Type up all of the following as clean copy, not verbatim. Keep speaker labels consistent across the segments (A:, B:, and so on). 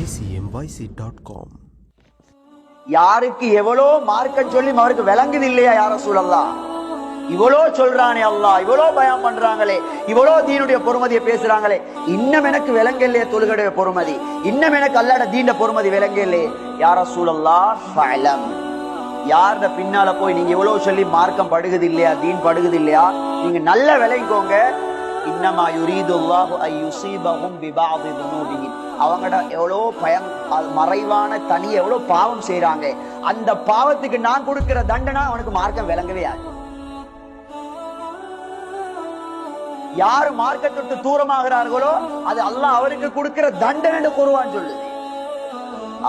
A: acmyc.com.
B: யாருக்கு எவ்வளோ மார்க்க சொல்லி அவருக்கு விளங்குது இல்லையா யார சூழல்லாம்? இவ்வளோ சொல்றானே அல்லாஹ், இவ்வளோ பயம் பண்றாங்களே, இவ்வளோ தீனுடைய பொறுமதியை பேசுறாங்களே, இன்னும் எனக்கு விளங்கலையே தொழுகையுடைய பொறுமதி, இன்னும் எனக்கு அல்லாஹ்ட தீன பொறுமதி விளங்கலையே யார சூழல்லாம்? ஃபஅலம், யார்ட பின்னால போய் நீங்க எவ்வளவு சொல்லி மார்க்கம் படுகுது இல்லையா, தீன் படுகுது இல்லையா, நீங்க நல்ல விளங்கிக்கோங்க. இன்னமா யுரீதுல்லாஹு அன் யுஸீபஹும் பிபஅதி துனூபிஹிம், அவங்கட எவ்வளோ மறைவான தனி எவ்வளோ பாவம் செய்யறாங்க, அந்த பாவத்துக்கு நான் கொடுக்கிற தண்டனை அவனுக்கு மார்க்கம் விளங்கவே ஆகும். யாரு மார்க்கத்திற்கு தூரமாகிறார்களோ அது அல்லாஹ் அவருக்கு கொடுக்கிற தண்டனை குர்ஆன் சொல்லுது.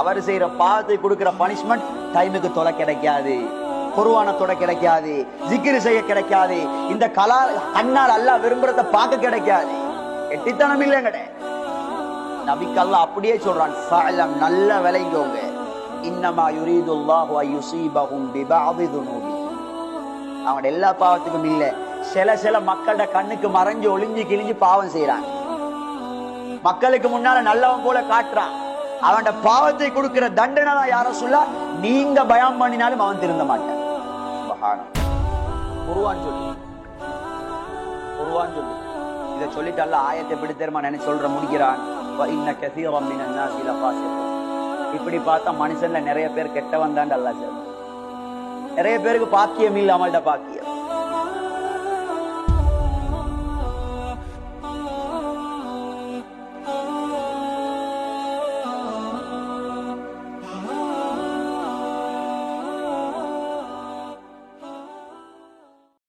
B: அவர் செய்யற பாவத்துக்கு கொடுக்கிற பனிஷ்மெண்ட் டைமுக்கு தொலை கிடைக்காது, குர்ஆன தொட கிடைக்காது, ஜிக்ர் செய்ய கிடைக்காது, இந்த கண்ணால் அல்லாஹ் விரும்புறத பார்க்க கிடைக்காது. எட்டித்தனம் இல்லைங்கட. நபிக்கு அல்லாஹ் அப்படியே சொல்றான், ஃபஅலம், நல்ல விளங்கிக்கோங்க. இன்னமா யுரீதுல்லாஹு அன் யுஸீபஹும் பிபஅதி துனூபி, அவங்க எல்லா பாவத்துக்கும் இல்ல, சில மக்களோட கண்ணுக்கு மறைஞ்சு ஒளிஞ்சு கிழிஞ்சு பாவம் செய்யறாங்க, மக்களுக்கு முன்னால நல்லவன் போல காட்டுறான், அவன் பாவத்தை கொடுக்கிற தண்டனை தான் யார சொல்ல, நீங்க பயம் பண்ணினாலும் அவன் திருந்த மாட்டான். குர்ஆன் சொல்லு இதை சொல்லிட்டு அல்லாஹ் ஆயத்தை எப்படி தெரியுமா நினைச்சு சொல்ற முடிக்கிறான், இன்ன கஸீரம் மினன் நாஸி லஃபாஸிகூன். இப்படி பார்த்தா மனுஷன்ல நிறைய பேர் கெட்டவன் தான் அல்லாஹ் சொல்றான். நிறைய பேருக்கு பாக்கியம் இல்ல, அமல்ட பாக்கியம்.